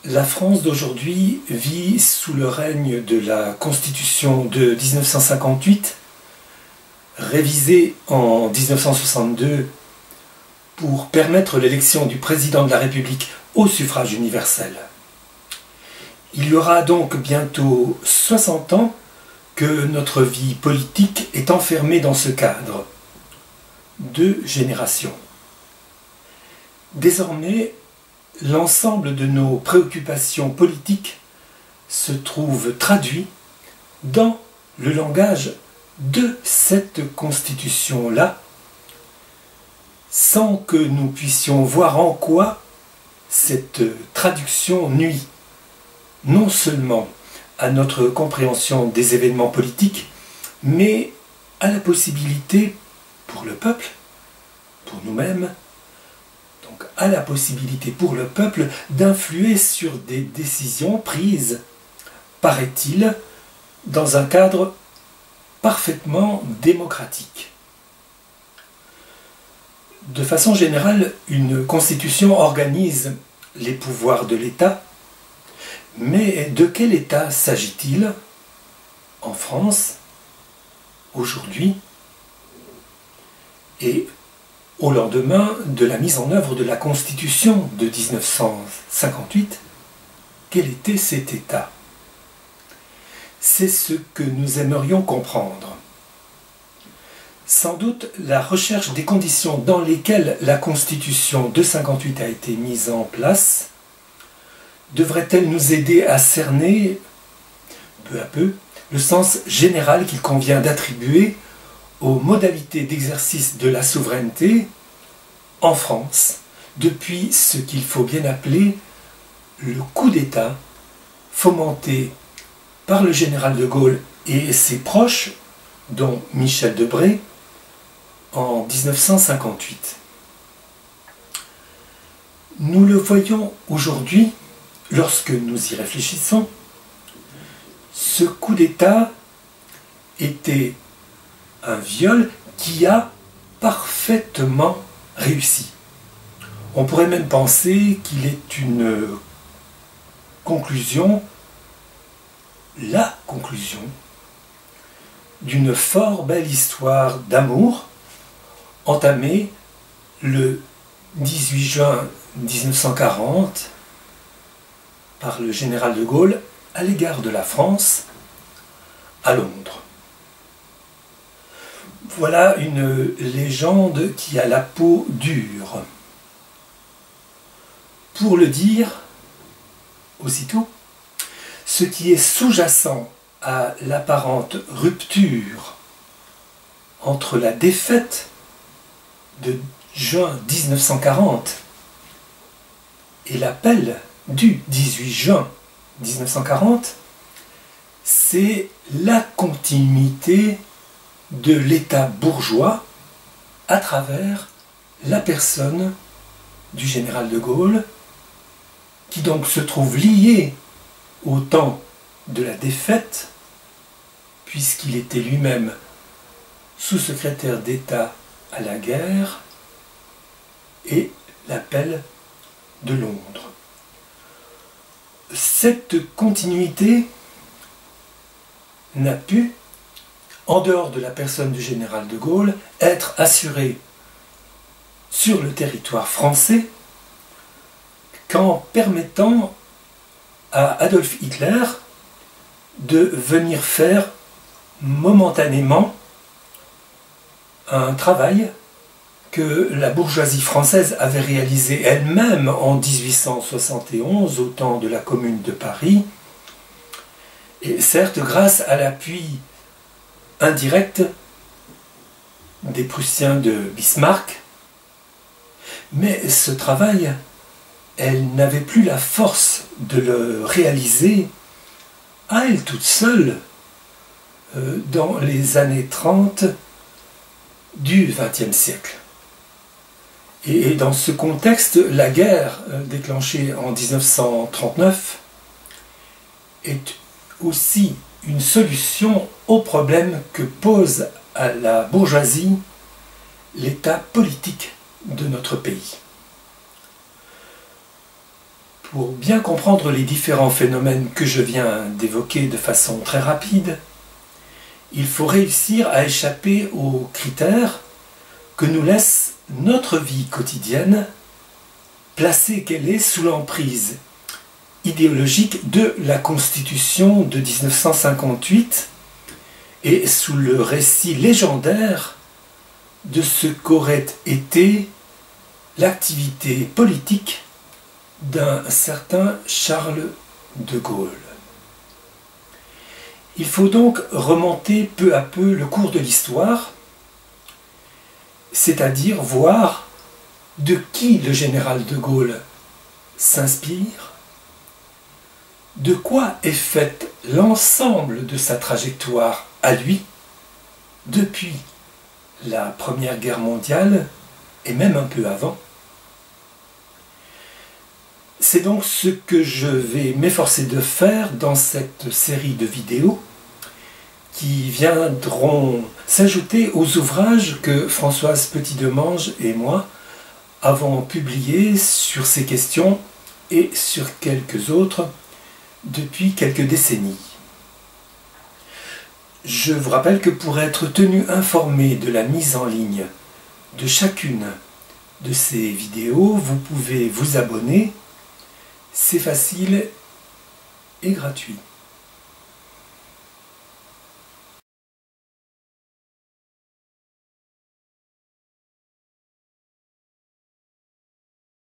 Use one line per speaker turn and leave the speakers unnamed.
La France d'aujourd'hui vit sous le règne de la Constitution de 1958, révisée en 1962 pour permettre l'élection du président de la République au suffrage universel. Il y aura donc bientôt 60 ans que notre vie politique est enfermée dans ce cadre. 2 générations. Désormais, l'ensemble de nos préoccupations politiques se trouve traduit dans le langage de cette Constitution-là, sans que nous puissions voir en quoi cette traduction nuit non seulement à notre compréhension des événements politiques, mais à la possibilité pour le peuple, pour nous-mêmes, donc à la possibilité pour le peuple d'influer sur des décisions prises, paraît-il, dans un cadre parfaitement démocratique. De façon générale, une constitution organise les pouvoirs de l'État, mais de quel État s'agit-il en France, aujourd'hui, et au lendemain de la mise en œuvre de la Constitution de 1958, quel était cet État? C'est ce que nous aimerions comprendre. Sans doute, la recherche des conditions dans lesquelles la Constitution de 1958 a été mise en place devrait-elle nous aider à cerner, peu à peu, le sens général qu'il convient d'attribuer aux modalités d'exercice de la souveraineté en France, depuis ce qu'il faut bien appeler le coup d'État fomenté par le général de Gaulle et ses proches, dont Michel Debré, en 1958. Nous le voyons aujourd'hui, lorsque nous y réfléchissons, ce coup d'État était un viol qui a parfaitement réussi. On pourrait même penser qu'il est une conclusion, la conclusion, d'une fort belle histoire d'amour entamée le 18 juin 1940 par le général de Gaulle à l'égard de la France à Londres. Voilà une légende qui a la peau dure. Pour le dire, aussitôt, ce qui est sous-jacent à l'apparente rupture entre la défaite de juin 1940 et l'appel du 18 juin 1940, c'est la continuité de l'État bourgeois à travers la personne du général de Gaulle, qui donc se trouve lié au temps de la défaite, puisqu'il était lui-même sous-secrétaire d'État à la guerre, et l'appel de Londres. Cette continuité n'a pu, en dehors de la personne du général de Gaulle, être assurée sur le territoire français qu'en permettant à Adolf Hitler de venir faire momentanément un travail que la bourgeoisie française avait réalisé elle-même en 1871 au temps de la Commune de Paris, et certes grâce à l'appui indirect des Prussiens de Bismarck, mais ce travail, elle n'avait plus la force de le réaliser à elle toute seule dans les années 30 du XXe siècle. Et dans ce contexte, la guerre déclenchée en 1939 est aussi une solution au problème que pose à la bourgeoisie l'état politique de notre pays. Pour bien comprendre les différents phénomènes que je viens d'évoquer de façon très rapide, il faut réussir à échapper aux critères que nous laisse notre vie quotidienne, placée qu'elle est sous l'emprise idéologique de la Constitution de 1958 et sous le récit légendaire de ce qu'aurait été l'activité politique d'un certain Charles de Gaulle. Il faut donc remonter peu à peu le cours de l'histoire, c'est-à-dire voir de qui le général de Gaulle s'inspire, de quoi est faite l'ensemble de sa trajectoire à lui, depuis la Première Guerre mondiale et même un peu avant. C'est donc ce que je vais m'efforcer de faire dans cette série de vidéos qui viendront s'ajouter aux ouvrages que Françoise Petit-Demange et moi avons publiés sur ces questions et sur quelques autres depuis quelques décennies. Je vous rappelle que pour être tenu informé de la mise en ligne de chacune de ces vidéos, vous pouvez vous abonner, c'est facile et gratuit.